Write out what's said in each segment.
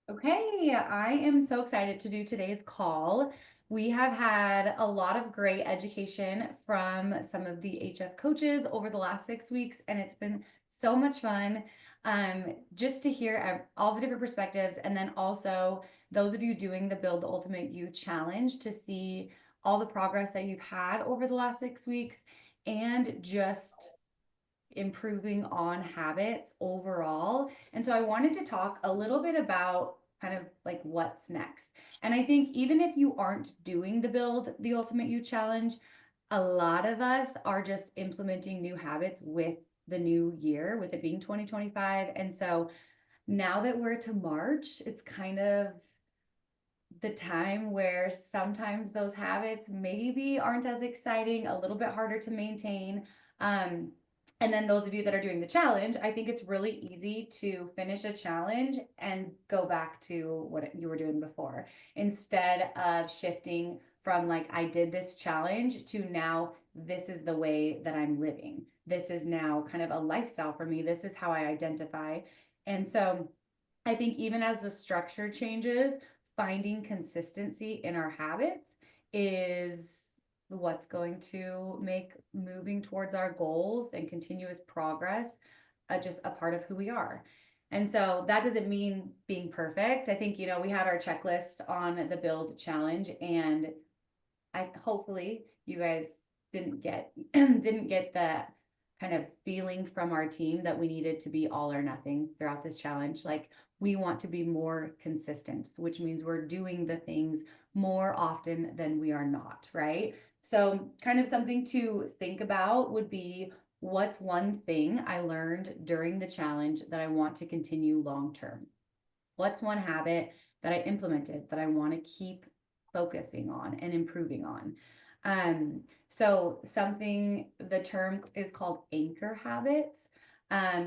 Okay, I am so excited to do today's call. We have had a lot of great education from some of the HF coaches over the last 6 weeks, and it's been so much fun just to hear all the different perspectives. And then also, those of you doing the Build the Ultimate You challenge to see all the progress that you've had over the last 6 weeks and just improving on habits overall. And so I wanted to talk a little bit about kind of like what's next. And I think even if you aren't doing the Build the Ultimate You challenge, a lot of us are just implementing new habits with the new year, with it being 2025. And so now that we're to March, it's kind of the time where sometimes those habits maybe aren't as exciting, a little bit harder to maintain. Um, and then those of you that are doing the challenge, I think it's really easy to finish a challenge and go back to what you were doing before instead of shifting from like, I did this challenge to now this is the way that I'm living. This is now kind of a lifestyle for me. This is how I identify. And so I think even as the structure changes, finding consistency in our habits is what's going to make moving towards our goals and continuous progress just a part of who we are. And so that doesn't mean being perfect. I think, we had our checklist on the build challenge, and I hopefully you guys didn't get didn't get that kind of feeling from our team that we needed to be all or nothing throughout this challenge. Like, we want to be more consistent, which means we're doing the things more often than we are not, right? So, kind of something to think about would be, what's one thing I learned during the challenge that I want to continue long term? What's one habit that I implemented that I want to keep focusing on and improving on? So something, the term is called anchor habits.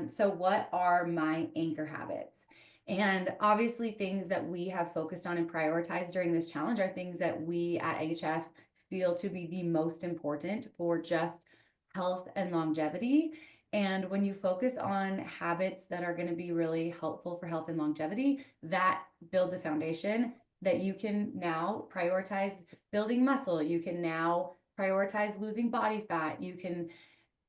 So what are my anchor habits? And obviously, things that we have focused on and prioritized during this challenge are things that we at HF feel to be the most important for just health and longevity. And when you focus on habits that are going to be really helpful for health and longevity, that builds a foundation that you can now prioritize building muscle. You can now prioritize losing body fat. You can,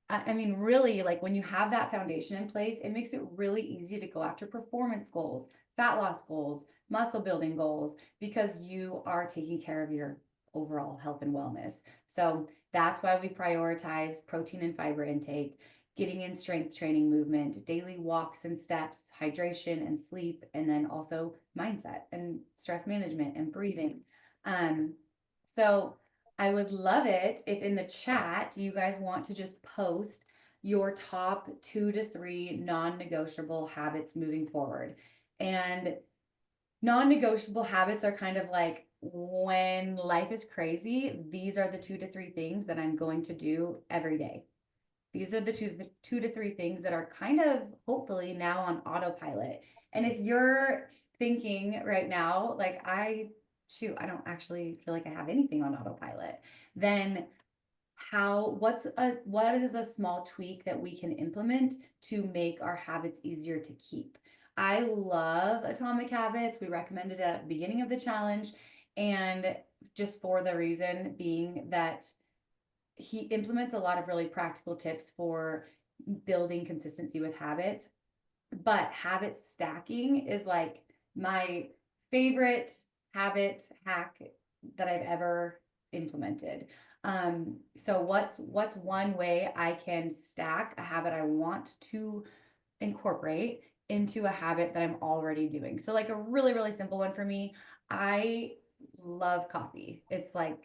I mean, really, like when you have that foundation in place, it makes it really easy to go after performance goals, fat loss goals, muscle building goals, because you are taking care of your overall health and wellness. So that's why we prioritize protein and fiber intake, getting in strength training, movement, daily walks and steps, hydration and sleep, and then also mindset and stress management and breathing. Um, so I would love it if in the chat you guys want to just post your top 2 to 3 non-negotiable habits moving forward. And non-negotiable habits are kind of like, when life is crazy, these are the 2 to 3 things that I'm going to do every day. These are the two to three things that are kind of hopefully now on autopilot. And if you're thinking right now, like, I don't actually feel like I have anything on autopilot, then what is a small tweak that we can implement to make our habits easier to keep? I love Atomic Habits. We recommended it at the beginning of the challenge, and just for the reason being that he implements a lot of really practical tips for building consistency with habits. But habit stacking is like my favorite habit hack that I've ever implemented. So what's one way I can stack a habit I want to incorporate into a habit that I'm already doing? So like a really, really simple one for me, I love coffee. It's like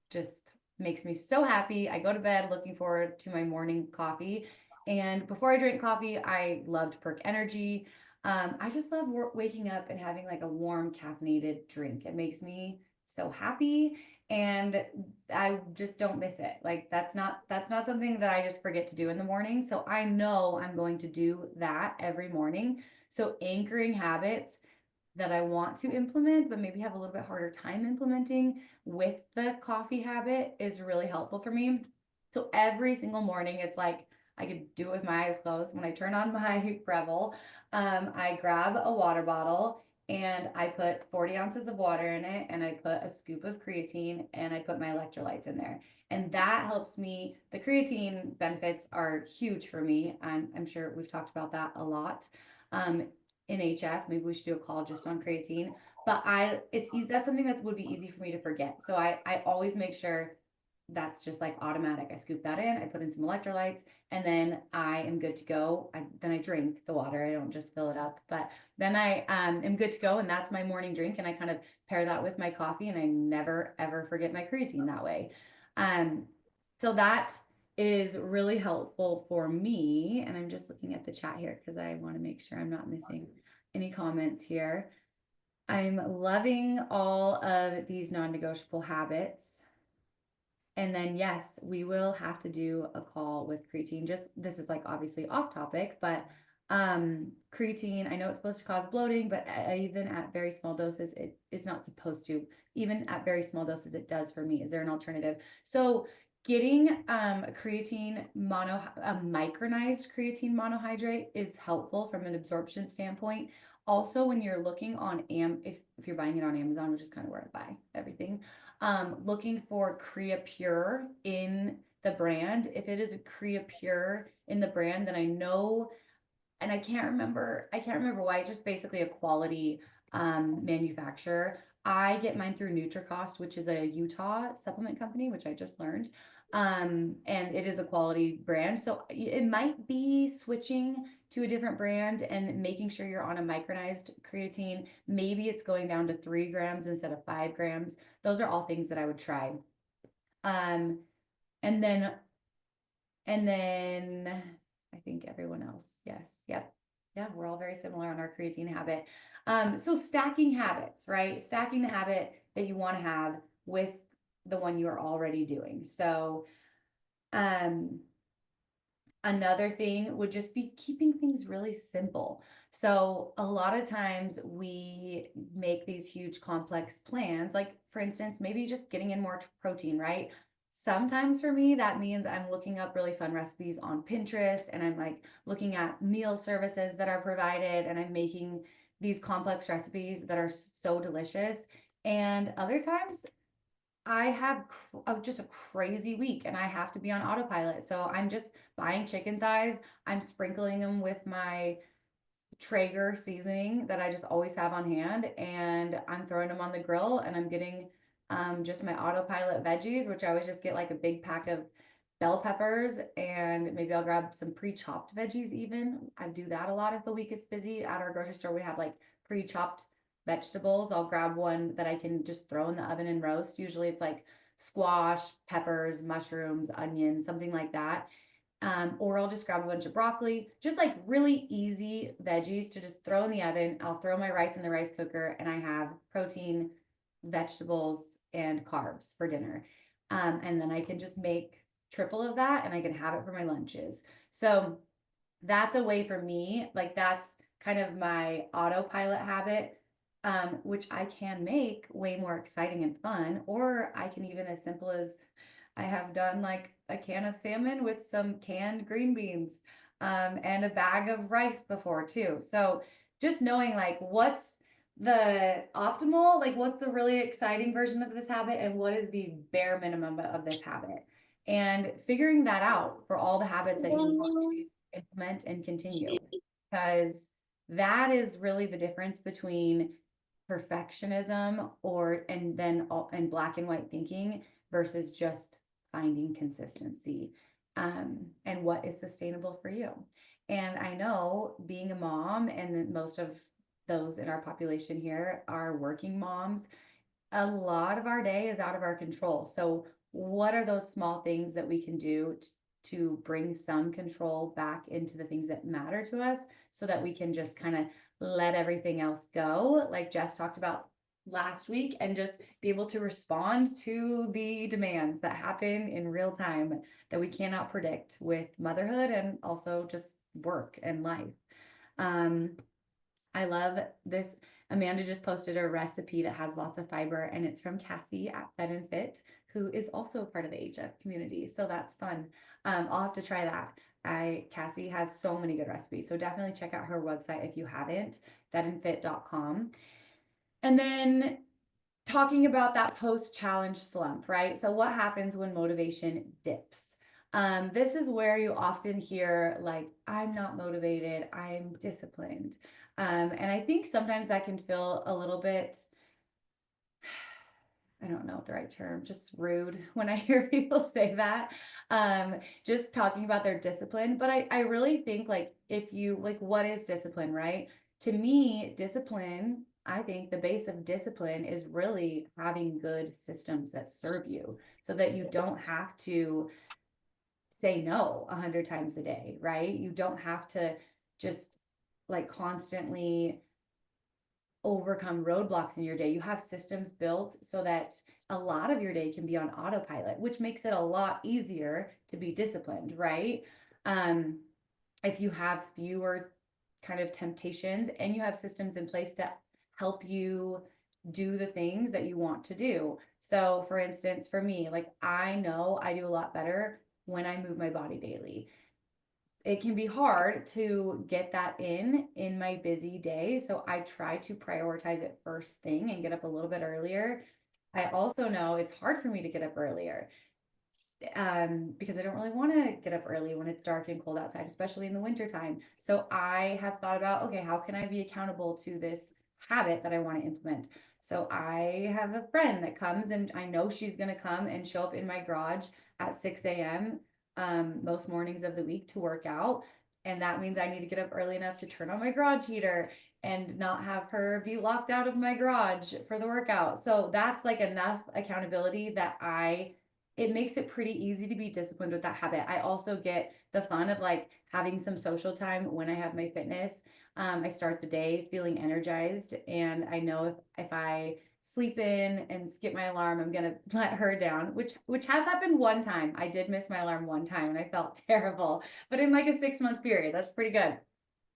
just makes me so happy. I go to bed looking forward to my morning coffee. And before I drink coffee, I loved Perk Energy. I just love waking up and having like a warm caffeinated drink. It makes me so happy, and I just don't miss it. Like, that's not something that I just forget to do in the morning. So I know I'm going to do that every morning. So anchoring habits that I want to implement, but maybe have a little bit harder time implementing with the coffee habit is really helpful for me. So every single morning, it's like I could do it with my eyes closed. When I turn on my Breville, I grab a water bottle and I put 40 ounces of water in it, and I put a scoop of creatine, and I put my electrolytes in there. And that helps me. The creatine benefits are huge for me. I'm sure we've talked about that a lot. Um, in HF, maybe we should do a call just on creatine. But it's easy. That's something that would be easy for me to forget. So I always make sure that's just like automatic. I scoop that in, I put in some electrolytes, and then I am good to go. Then I drink the water. I don't just fill it up, but then I am good to go, and that's my morning drink. And I kind of pair that with my coffee, and I never ever forget my creatine that way. Um, so that is really helpful for me. And I'm just looking at the chat here because I want to make sure I'm not missing any comments here. I'm loving all of these non-negotiable habits. And then, yes, we will have to do a call with creatine. Just this is like obviously off topic, but creatine, I know it's supposed to cause bloating, but even at very small doses, it is not supposed to. Even at very small doses, it does for me. Is there an alternative? So getting creatine mono a micronized creatine monohydrate is helpful from an absorption standpoint. Also, when you're looking on if you're buying it on Amazon, which is kind of where I buy everything, looking for Creapure in the brand. If it is a Creapure in the brand, then I know, and I can't remember why. It's just basically a quality manufacturer. I get mine through Nutricost, which is a Utah supplement company, which I just learned. And it is a quality brand. So it might be switching to a different brand and making sure you're on a micronized creatine. Maybe it's going down to 3 grams instead of 5 grams. Those are all things that I would try. Um, and then and then I think everyone else, yes, yep. Yeah, we're all very similar on our creatine habit. So stacking habits, right? Stacking the habit that you want to have with the one you are already doing. So um another thing would just be keeping things really simple. So a lot of times we make these huge complex plans, like for instance, maybe just getting in more protein, right? Sometimes for me, that means I'm looking up really fun recipes on Pinterest, and I'm like looking at meal services that are provided, and I'm making these complex recipes that are so delicious. And other times I have just a crazy week, and I have to be on autopilot. So I'm just buying chicken thighs. I'm sprinkling them with my Traeger seasoning that I just always have on hand, and I'm throwing them on the grill, and I'm getting just my autopilot veggies, which I always just get like a big pack of bell peppers, and maybe I'll grab some pre-chopped veggies even. I do that a lot if the week is busy. At our grocery store, we have like pre-chopped vegetables. I'll grab one that I can just throw in the oven and roast. Usually it's like squash, peppers, mushrooms, onions, something like that. Or I'll just grab a bunch of broccoli, just like really easy veggies to just throw in the oven. I'll throw my rice in the rice cooker, and I have protein, vegetables, and carbs for dinner. And then I can just make triple of that, and I can have it for my lunches. So that's a way for me, like that's kind of my autopilot habit, which I can make way more exciting and fun. Or I can even as simple as I have done like a can of salmon with some canned green beans, and a bag of rice before too. So just knowing like what's the optimal, like what's the really exciting version of this habit, and what is the bare minimum of this habit, and figuring that out for all the habits that you want to implement and continue, because that is really the difference between perfectionism or and then all and black and white thinking versus just finding consistency, and what is sustainable for you. And I know being a mom, and most of those in our population here are working moms, a lot of our day is out of our control. So, what are those small things that we can do to bring some control back into the things that matter to us so that we can just kind of let everything else go, like Jess talked about last week, and just be able to respond to the demands that happen in real time that we cannot predict with motherhood and also just work and life. Um, I love this. Amanda just posted a recipe that has lots of fiber, and it's from Cassie at Fed and Fit, who is also a part of the HF community. So that's fun. I'll have to try that. Cassie has so many good recipes. So definitely check out her website if you haven't, thatandfit.com. And then talking about that post-challenge slump, right? So what happens when motivation dips? This is where you often hear like, I'm not motivated, I'm disciplined. And I think sometimes that can feel a little bit, I don't know the right term, just rude when I hear people say that. Just talking about their discipline. But I really think like if you like what is discipline, right? To me, discipline, I think the base of discipline is really having good systems that serve you so that you don't have to say no 100 times a day, right? You don't have to just like constantly overcome roadblocks in your day. You have systems built so that a lot of your day can be on autopilot, which makes it a lot easier to be disciplined, right? Um, if you have fewer kind of temptations and you have systems in place to help you do the things that you want to do. So, for instance, for me, like I know I do a lot better when I move my body daily. It can be hard to get that in my busy day. So I try to prioritize it first thing and get up a little bit earlier. I also know it's hard for me to get up earlier because I don't really want to get up early when it's dark and cold outside, especially in the wintertime. So I have thought about, okay, how can I be accountable to this habit that I want to implement? So I have a friend that comes and I know she's going to come and show up in my garage at 6 a.m. Most mornings of the week to work out. And that means I need to get up early enough to turn on my garage heater and not have her be locked out of my garage for the workout. So that's like enough accountability that it makes it pretty easy to be disciplined with that habit. I also get the fun of like having some social time when I have my fitness. I start the day feeling energized, and I know if I sleep in and skip my alarm, I'm gonna let her down, which has happened one time. I did miss my alarm one time, and I felt terrible. But in like a 6 month period, that's pretty good.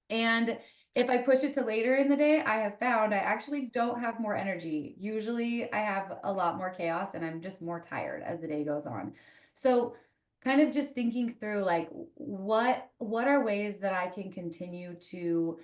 And if I push it to later in the day, I have found I actually don't have more energy. Usually I have a lot more chaos and I'm just more tired as the day goes on. So kind of just thinking through like what are ways that I can continue to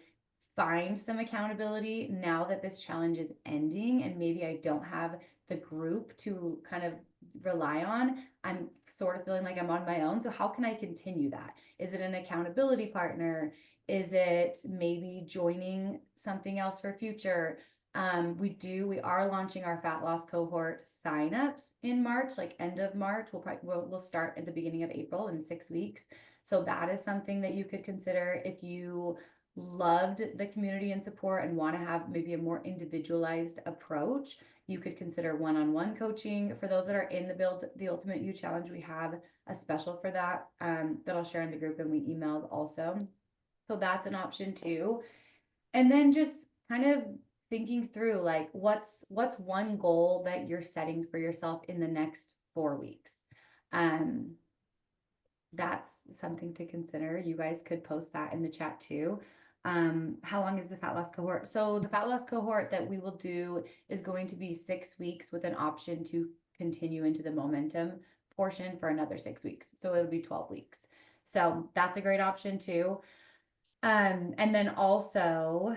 find some accountability now that this challenge is ending and maybe I don't have the group to kind of rely on. I'm sort of feeling like I'm on my own. So how can I continue that? Is it an accountability partner? Is it maybe joining something else for future? We are launching our fat loss cohort signups in March, like end of March. We'll start at the beginning of April in 6 weeks. So that is something that you could consider if you loved the community and support and want to have maybe a more individualized approach. You could consider one-on-one coaching. For those that are in the Build the Ultimate You Challenge, we have a special for that that I'll share in the group and we emailed also. So that's an option too. And then just kind of thinking through like what's one goal that you're setting for yourself in the next 4 weeks. Um, that's something to consider. You guys could post that in the chat too. How long is the fat loss cohort? So the fat loss cohort that we will do is going to be 6 weeks with an option to continue into the momentum portion for another 6 weeks. So it'll be 12 weeks. So that's a great option too. And then also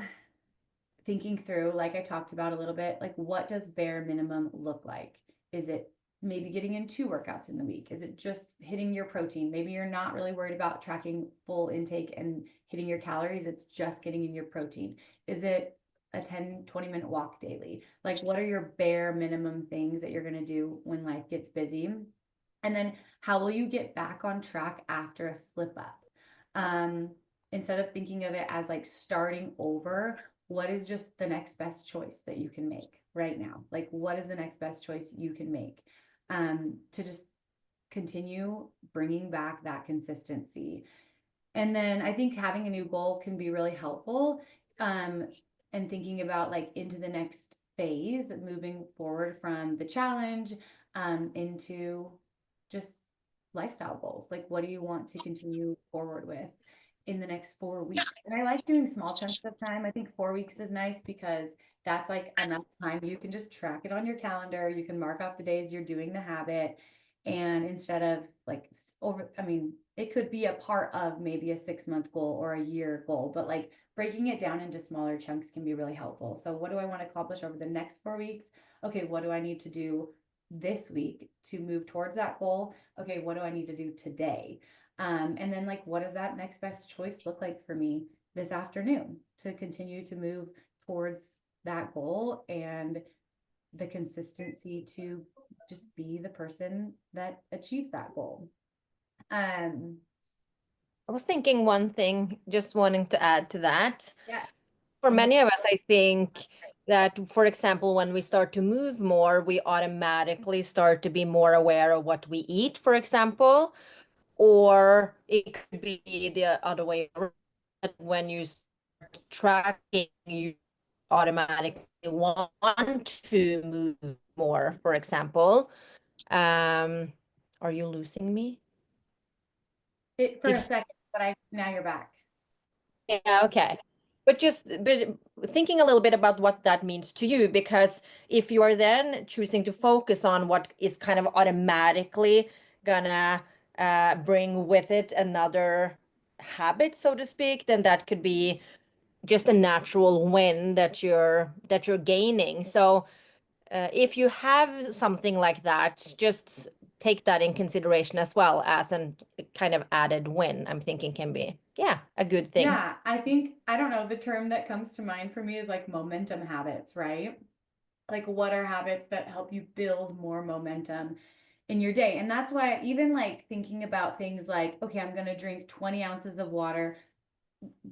thinking through, like I talked about a little bit, like what does bare minimum look like? Is it maybe getting in 2 workouts in the week? Is it just hitting your protein? Maybe you're not really worried about tracking full intake and hitting your calories. It's just getting in your protein. Is it a 10-20 minute walk daily? Like what are your bare minimum things that you're going to do when life gets busy? And then how will you get back on track after a slip up? Instead of thinking of it as like starting over, what is just the next best choice that you can make right now? Like, what is the next best choice you can make to just continue bringing back that consistency? And then I think having a new goal can be really helpful. And thinking about like into the next phase, moving forward from the challenge into just lifestyle goals. Like, what do you want to continue forward with in the next 4 weeks? And I like doing small chunks of time. I think 4 weeks is nice because that's like enough time. You can just track it on your calendar. You can mark off the days you're doing the habit. And instead of like it could be a part of maybe a 6 month goal or a year goal, but like breaking it down into smaller chunks can be really helpful. So what do I want to accomplish over the next 4 weeks? Okay, what do I need to do this week to move towards that goal? Okay, what do I need to do today? And then like, what does that next best choice look like for me this afternoon to continue to move towards that goal and the consistency to just be the person that achieves that goal. Um, I was thinking one thing, just wanting to add to that. yeah. For What? many of us, I think that, for example, when we start to move more, we automatically start to be more aware of what we eat, for example, or it could be the other way around. When you start tracking, you automatically want to move more, for example. Um, are you losing me? It for a Did second, but I now you're back. Yeah, okay. But thinking a little bit about what that means to you, because if you are then choosing to focus on what is kind of automatically gonna bring with it another habit, so to speak, then that could be just a natural win that you're gaining. So if you have something like that, just take that in consideration as well as an kind of added win. I'm thinking can be, yeah, a good thing. Yeah, I think I don't know, the term that comes to mind for me is like momentum habits, right? Like what are habits that help you build more momentum in your day? And that's why even like thinking about things like, okay, I'm going to drink 20 ounces of water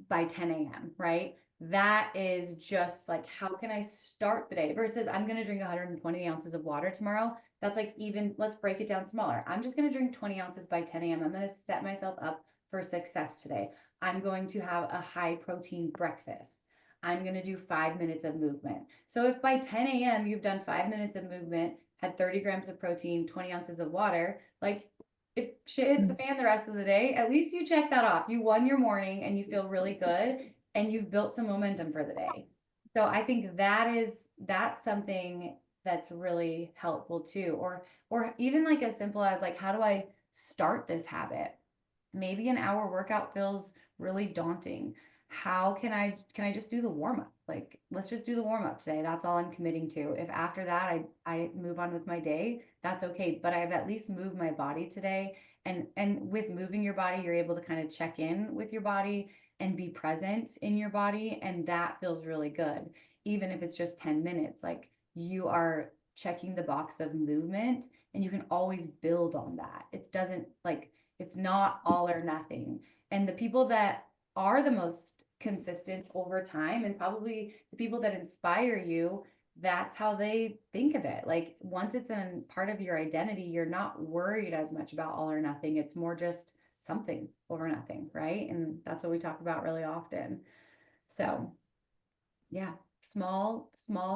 by 10 a.m., right? That is just like, how can I start the day versus I'm going to drink 120 ounces of water tomorrow. That's like, even let's break it down smaller. I'm just going to drink 20 ounces by 10 a.m. I'm going to set myself up for success today. I'm going to have a high protein breakfast. I'm going to do 5 minutes of movement. So if by 10 a.m. you've done 5 minutes of movement, had 30 grams of protein, 20 ounces of water, like if shit hits the fan the rest of the day, at least you check that off. You won your morning and you feel really good and you've built some momentum for the day. So I think that's something that's really helpful too. Or even like as simple as like, how do I start this habit? Maybe an hour workout feels really daunting. How can I just do the warm up? Like, let's just do the warm up today. That's all I'm committing to. If after that I move on with my day, that's okay. But I've at least moved my body today. And with moving your body, you're able to kind of check in with your body and be present in your body. And that feels really good. Even if it's just 10 minutes, like you are checking the box of movement and you can always build on that. It doesn't like it's not all or nothing. And the people that are the most consistent over time, and probably the people that inspire you, that's how they think of it. Like once it's in part of your identity, you're not worried as much about all or nothing. It's more just something over nothing, right? And that's what we talk about really often. So yeah, small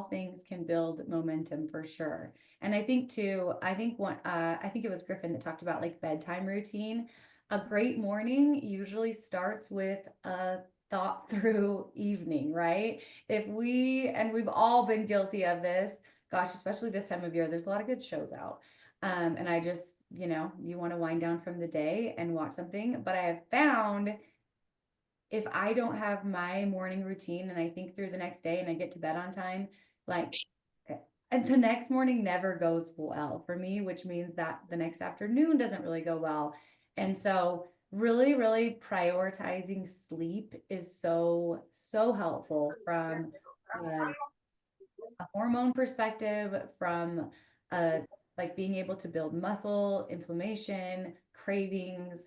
things can build momentum for sure. And I think too, I think it was Griffin that talked about like bedtime routine. A great morning usually starts with a thought through evening, right? If we and we've all been guilty of this, gosh, especially this time of year, there's a lot of good shows out. And I just, you want to wind down from the day and watch something, but I have found if I don't have my morning routine and I think through the next day and I get to bed on time, like and the next morning never goes well for me, which means that the next afternoon doesn't really go well. And so really, really prioritizing sleep is so, so helpful from a hormone perspective, from like being able to build muscle, inflammation, cravings,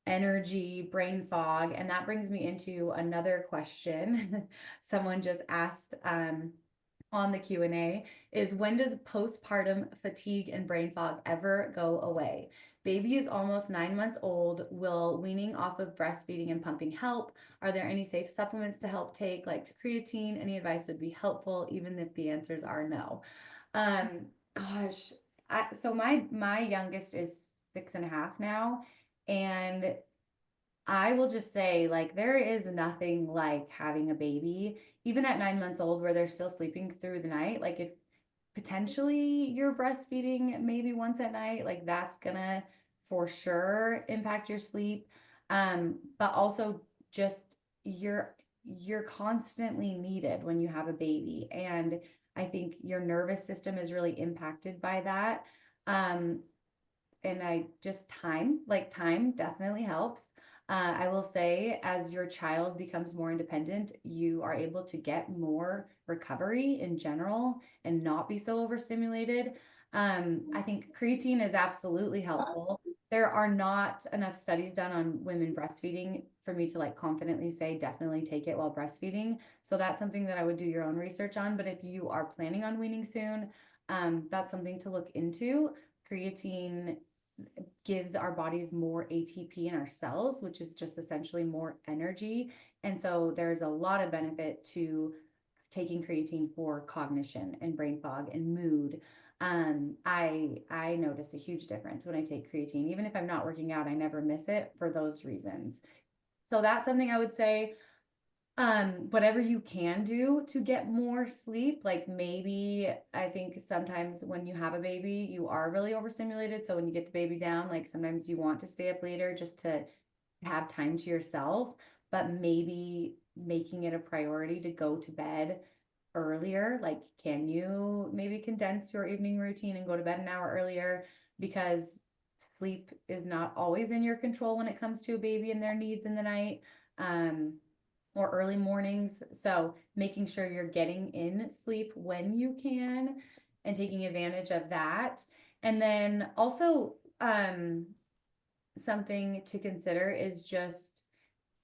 energy, brain fog. And that brings me into another question someone just asked on the Q&A is when does postpartum fatigue and brain fog ever go away? Baby is almost 9 months old. Will weaning off of breastfeeding and pumping help? Are there any safe supplements to help take, like creatine? Any advice would be helpful, even if the answers are no. Um, gosh, so my youngest is 6.5 now, and I will just say, like, there is nothing like having a baby, even at 9 months old, where they're still sleeping through the night. Like, if potentially you're breastfeeding maybe once at night, like, that's gonna for sure impact your sleep. But also just you're constantly needed when you have a baby. And I think your nervous system is really impacted by that. Um, and I just time definitely helps. I will say, as your child becomes more independent, you are able to get more recovery in general and not be so overstimulated. I think creatine is absolutely helpful. There are not enough studies done on women breastfeeding for me to like confidently say definitely take it while breastfeeding. So that's something that I would do your own research on. But if you are planning on weaning soon, that's something to look into. Creatine gives our bodies more ATP in our cells, which is just essentially more energy. And so there's a lot of benefit to taking creatine for cognition and brain fog and mood. I notice a huge difference when I take creatine. Even if I'm not working out, I never miss it for those reasons. So that's something I would say, whatever you can do to get more sleep, like maybe I think sometimes when you have a baby, you are really overstimulated. So when you get the baby down, like sometimes you want to stay up later just to have time to yourself, but maybe making it a priority to go to bed earlier. Like, can you maybe condense your evening routine and go to bed an hour earlier? Because sleep is not always in your control when it comes to a baby and their needs in the night. Um, or early mornings. So making sure you're getting in sleep when you can and taking advantage of that. And then also, something to consider is just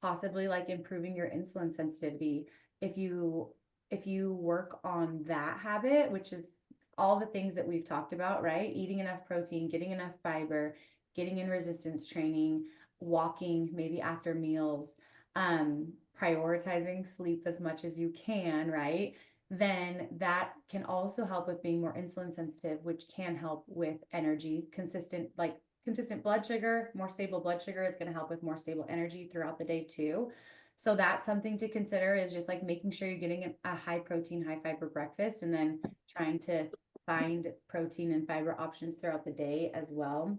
possibly like improving your insulin sensitivity. If you if you work on that habit, which is all the things that we've talked about, right? Eating enough protein, getting enough fiber, getting in resistance training, walking maybe after meals, prioritizing sleep as much as you can, right? Then that can also help with being more insulin sensitive, which can help with energy, consistent blood sugar. More stable blood sugar is going to help with more stable energy throughout the day too. So that's something to consider, is just like making sure you're getting a high protein, high fiber breakfast, and then trying to find protein and fiber options throughout the day as well.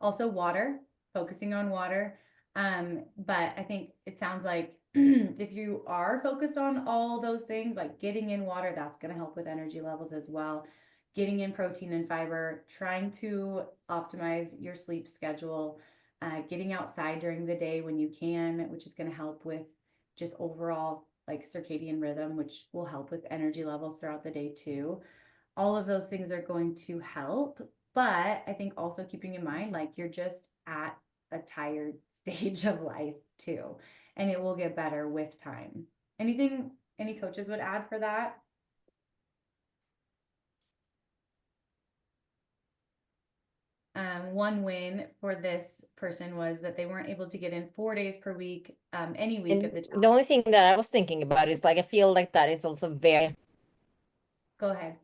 Also water, focusing on water. But I think it sounds like if you are focused on all those things, like getting in water, that's going to help with energy levels as well. Getting in protein and fiber, trying to optimize your sleep schedule, getting outside during the day when you can, which is going to help with just overall like circadian rhythm, which will help with energy levels throughout the day too. All of those things are going to help. But I think also keeping in mind, like you're just at a tired stage of life too, and it will get better with time. Anything any coaches would add for that? One win for this person was that they weren't able to get in 4 days per week, any week of And the the challenge. only thing that I was thinking about is like I feel like that is also very. Go ahead.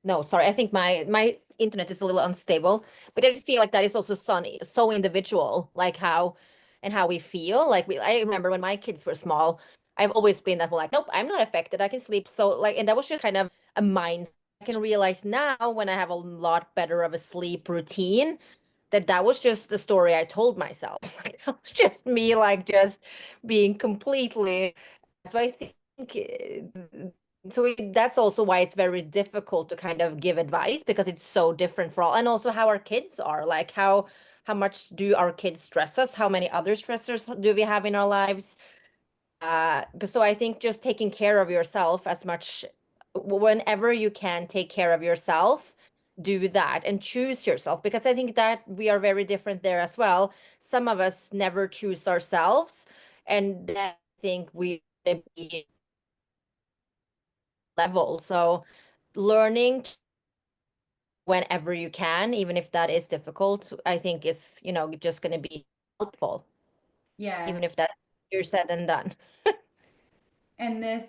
No, sorry. I think my internet is a little unstable, but I just feel like that is also so individual, like how we feel. Like I remember when my kids were small, I've always been that like, nope, I'm not affected. I can sleep. So like, and that was just kind of a mind. I can realize now when I have a lot better of a sleep routine that that was just the story I told myself. Like, that was just me, like just being completely. So I think that's also why it's very difficult to kind of give advice because it's so different for all, and also how our kids are, like how much do our kids stress us? How many other stressors do we have in our lives? But so I think just taking care of yourself as much whenever you can take care of yourself, do that and choose yourself because I think that we are very different there as well. Some of us never choose ourselves, and then I think we be level. So learning whenever you can, even if that is difficult, I think is, just going to be helpful, even Yes. if that's easier said and done. And this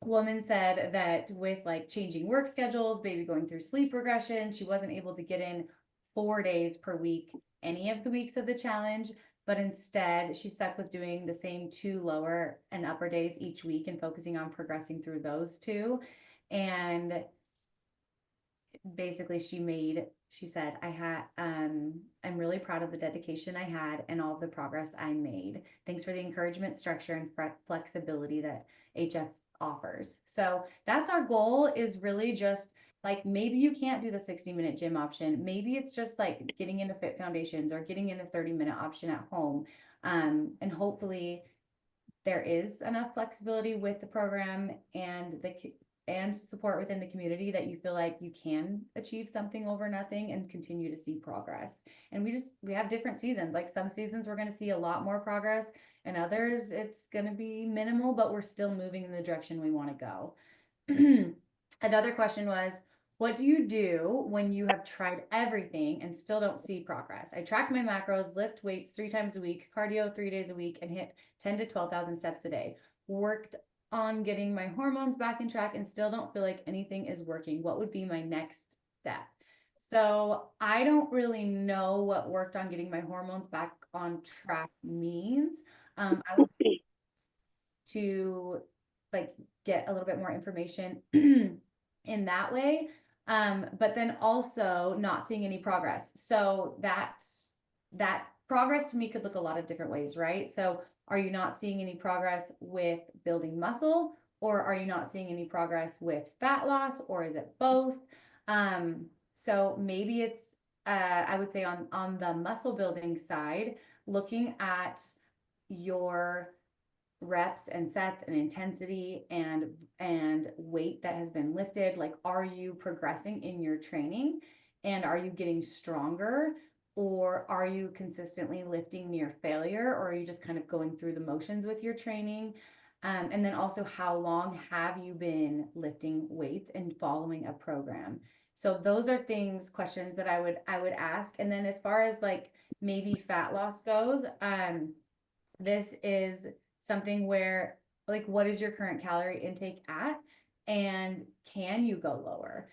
woman said that with like changing work schedules, baby going through sleep regression, she wasn't able to get in 4 days per week any of the weeks of the challenge, but instead she stuck with doing the same two lower and upper days each week and focusing on progressing through those two. And basically she said, I'm really proud of the dedication I had and all of the progress I made. Thanks for the encouragement, structure, and flexibility that HF offers. So that's our goal, is really just like, maybe you can't do the 60-minute gym option. Maybe it's just like getting into Fit Foundations or getting in a 30-minute option at home. And hopefully there is enough flexibility with the program and and support within the community that you feel like you can achieve something over nothing and continue to see progress. And we have different seasons. Like some seasons we're going to see a lot more progress, and others it's going to be minimal, but we're still moving in the direction we want to go. Another question was, what do you do when you have tried everything and still don't see progress? I track my macros, lift weights 3 times a week, cardio 3 days a week, and hit 10 to 12,000 steps a day. Worked on getting my hormones back in track and still don't feel like anything is working. What would be my next step? So I don't really know what worked on getting my hormones back on track means. I would to like get a little bit more information in that way. But then also not seeing any progress. So that progress to me could look a lot of different ways, right? So are you not seeing any progress with building muscle, or are you not seeing any progress with fat loss, or is it both? So maybe it's I would say on the muscle building side, looking at your reps and sets and intensity and weight that has been lifted. Like, are you progressing in your training, and are you getting stronger, or are you consistently lifting near failure, or are you just kind of going through the motions with your training? And then also, how long have you been lifting weights and following a program? So those are questions that I would ask. And then as far as like maybe fat loss goes, this is something where, like, what is your current calorie intake at, and can you go lower?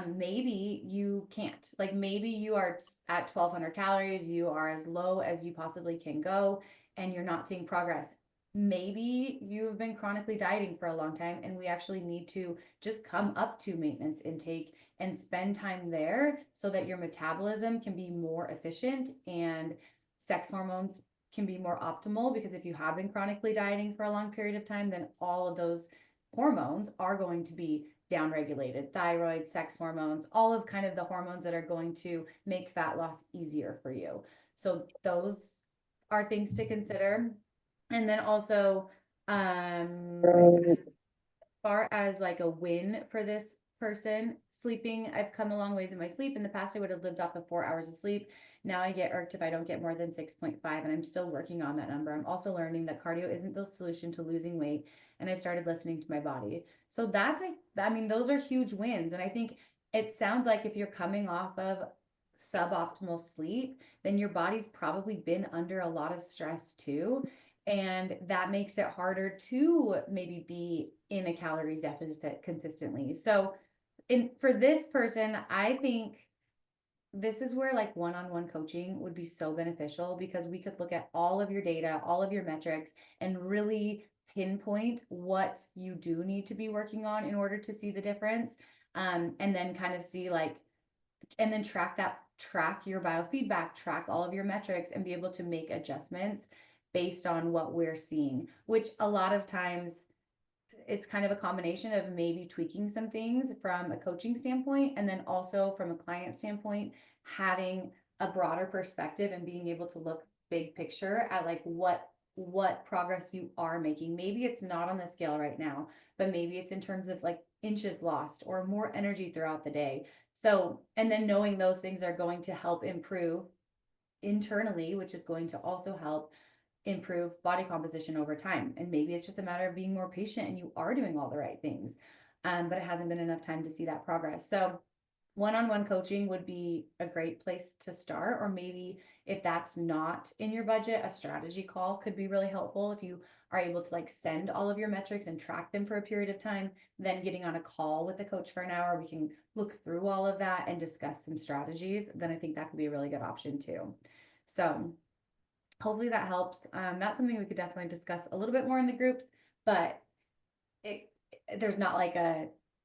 Maybe you can't. Like, maybe you are at 1,200 calories, you are as low as you possibly can go, and you're not seeing progress. Maybe you've been chronically dieting for a long time, and we actually need to just come up to maintenance intake and spend time there so that your metabolism can be more efficient and sex hormones can be more optimal. Because if you have been chronically dieting for a long period of time, then all of those hormones are going to be downregulated. Thyroid, sex hormones, all of kind of the hormones that are going to make fat loss easier for you. So those are things to consider. And then also, as far as like a win for this person, sleeping, I've come a long ways in my sleep. In the past, I would have lived off of 4 hours of sleep. Now I get irked if I don't get more than 6.5, and I'm still working on that number. I'm also learning that cardio isn't the solution to losing weight, and I've started listening to my body. So I mean, those are huge wins. And I think it sounds like if you're coming off of suboptimal sleep, then your body's probably been under a lot of stress too. And that makes it harder to maybe be in a calories deficit consistently. So for this person, I think this is where like one-on-one coaching would be so beneficial, because we could look at all of your data, all of your metrics, and really pinpoint what you do need to be working on in order to see the difference. And then kind of see like, and then track your biofeedback, track all of your metrics, and be able to make adjustments based on what we're seeing, which a lot of times it's kind of a combination of maybe tweaking some things from a coaching standpoint, and then also from a client standpoint, having a broader perspective and being able to look big picture at like what progress you are making. Maybe it's not on the scale right now, but maybe it's in terms of like inches lost or more energy throughout the day. So, and then knowing those things are going to help improve internally, which is going to also help improve body composition over time. And maybe it's just a matter of being more patient and you are doing all the right things, but it hasn't been enough time to see that progress. So one-on-one coaching would be a great place to start. Or maybe if that's not in your budget, a strategy call could be really helpful. If you are able to like send all of your metrics and track them for a period of time, then getting on a call with the coach for an hour, we can look through all of that and discuss some strategies. Then I think that could be a really good option too. So hopefully that helps. That's something we could definitely discuss a little bit more in the groups, but it there's not like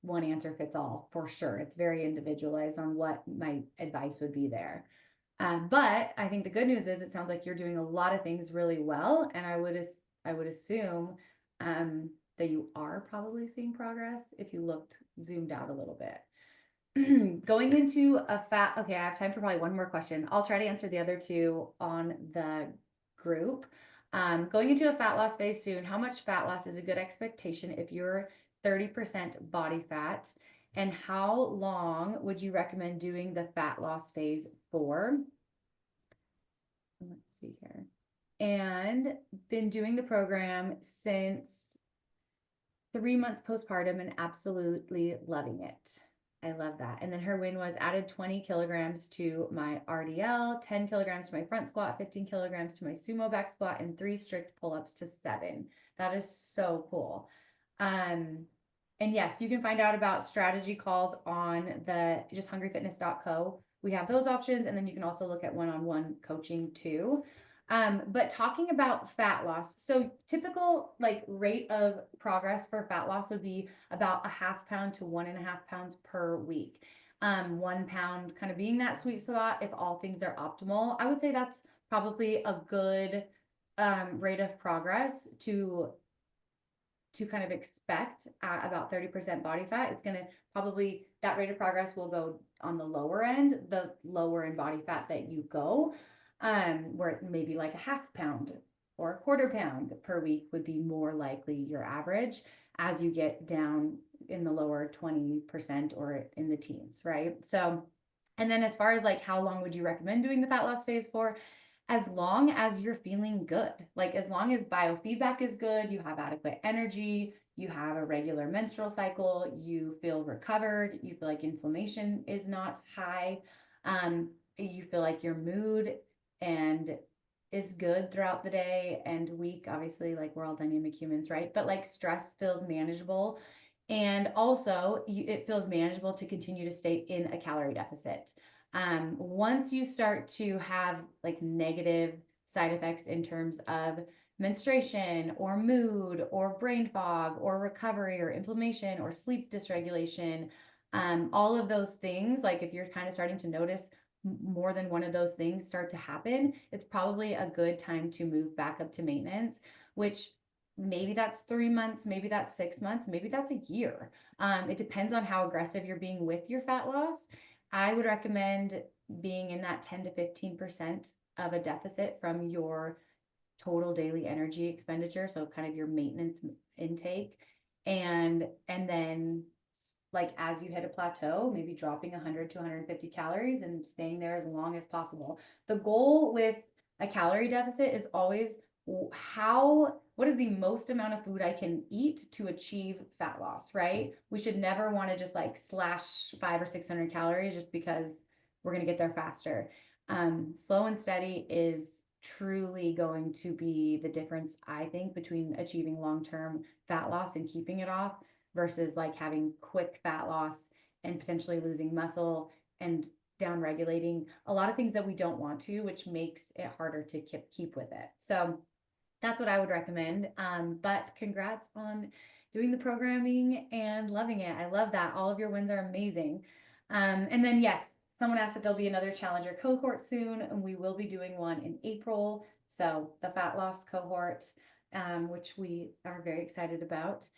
one answer fits all for sure. It's very individualized on what my advice would be there. But I think the good news is it sounds like you're doing a lot of things really well, and I would assume that you are probably seeing progress if you looked zoomed out a little bit. Going into okay, I have time for probably one more question. I'll try to answer the other two on the group. Going into a fat loss phase soon, how much fat loss is a good expectation if you're 30% body fat? And how long would you recommend doing the fat loss phase for? Let's see here. And been doing the program since 3 months postpartum and absolutely loving it. I love that. And then her win was added 20 kilograms to my RDL, 10 kilograms to my front squat, 15 kilograms to my sumo back squat, and 3 strict pull-ups to 7. That is so cool. And yes, you can find out about strategy calls on the just hungryfitness.co. We have those options, and then you can also look at one-on-one coaching too. But talking about fat loss, so typical like rate of progress for fat loss would be about a half pound to 1.5 pounds per week. 1 pound kind of being that sweet spot if all things are optimal. I would say that's probably a good rate of progress to kind of expect at about 30% body fat. It's going to probably, that rate of progress will go on the lower end, the lower in body fat that you go, where maybe like a half pound or a quarter pound per week would be more likely your average as you get down in the lower 20% or in the teens, right? So, and then as far as like how long would you recommend doing the fat loss phase for? As long as you're feeling good, like as long as biofeedback is good, you have adequate energy, you have a regular menstrual cycle, you feel recovered, you feel like inflammation is not high, you feel like your mood and is good throughout the day and week. Obviously, like we're all dynamic humans, right? But like stress feels manageable. And also, it feels manageable to continue to stay in a calorie deficit. Once you start to have like negative side effects in terms of menstruation or mood or brain fog or recovery or inflammation or sleep dysregulation, all of those things, like if you're kind of starting to notice more than one of those things start to happen, it's probably a good time to move back up to maintenance, which maybe that's 3 months, maybe that's 6 months, maybe that's a year. It depends on how aggressive you're being with your fat loss. I would recommend being in that 10 to 15% of a deficit from your total daily energy expenditure, so kind of your maintenance intake, and then like as you hit a plateau, maybe dropping 100 to 150 calories and staying there as long as possible. The goal with a calorie deficit is always what is the most amount of food I can eat to achieve fat loss, right? We should never want to just like slash 500 or 600 calories just because we're going to get there faster. Slow and steady is truly going to be the difference, I think, between achieving long-term fat loss and keeping it off versus like having quick fat loss and potentially losing muscle and down regulating a lot of things that we don't want to, which makes it harder to keep with it. So that's what I would recommend. But congrats on doing the programming and loving it. I love that. All of your wins are amazing. And then, yes, someone asked if there'll be another challenger cohort soon, and we will be doing one in April. So the fat loss cohort, which we are very excited about.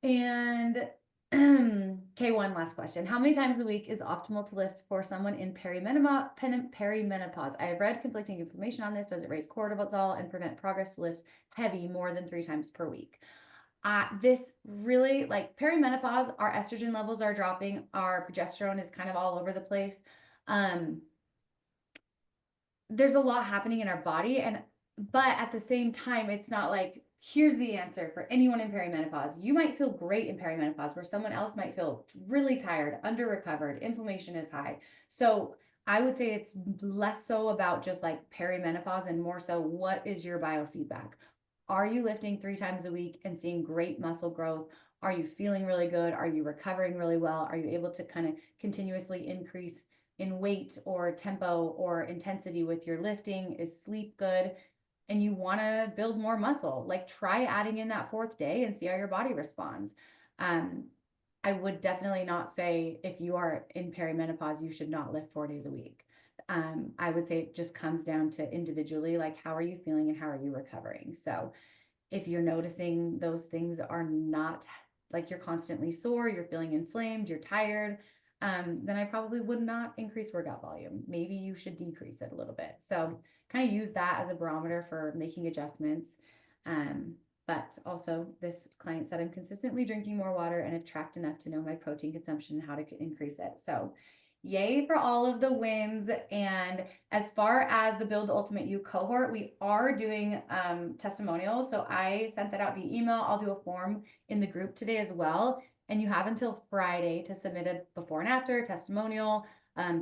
And okay, one last question. How many times a week is optimal to lift for someone in perimenopause? I have read conflicting information on this. Does it raise cortisol and prevent progress to lift heavy more than 3 times per week? This really, like perimenopause, our estrogen levels are dropping. Our progesterone is kind of all over the place. There's a lot happening in our body, but at the same time, it's not like here's the answer for anyone in perimenopause. You might feel great in perimenopause where someone else might feel really tired, under recovered, inflammation is high. So I would say it's less so about just like perimenopause and more so what is your biofeedback? Are you lifting 3 times a week and seeing great muscle growth? Are you feeling really good? Are you recovering really well? Are you able to kind of continuously increase in weight or tempo or intensity with your lifting? Is sleep good? And you want to build more muscle, like try adding in that 4th day and see how your body responds. I would definitely not say if you are in perimenopause, you should not lift 4 days a week. I would say it just comes down to individually, like how are you feeling and how are you recovering? So if you're noticing those things are not like you're constantly sore, you're feeling inflamed, you're tired, then I probably would not increase workout volume. Maybe you should decrease it a little bit. So kind of use that as a barometer for making adjustments. Um, but also, this client said I'm consistently drinking more water and have tracked enough to know my protein consumption and how to increase it. So, yay for all of the wins. And as far as the Build the Ultimate You cohort, we are doing testimonials. So I sent that out via email. I'll do a form in the group today as well. And you have until Friday to submit a before and after testimonial,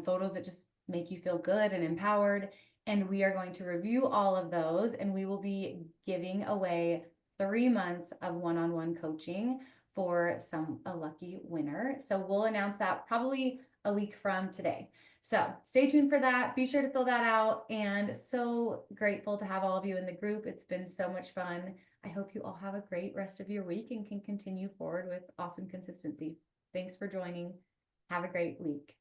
photos that just make you feel good and empowered. And we are going to review all of those, and we will be giving away 3 months of one-on-one coaching for a lucky winner. So we'll announce that probably a week from today. So stay tuned for that. Be sure to fill that out. And so grateful to have all of you in the group. It's been so much fun. I hope you all have a great rest of your week and can continue forward with awesome consistency. Thanks for joining. Have a great week.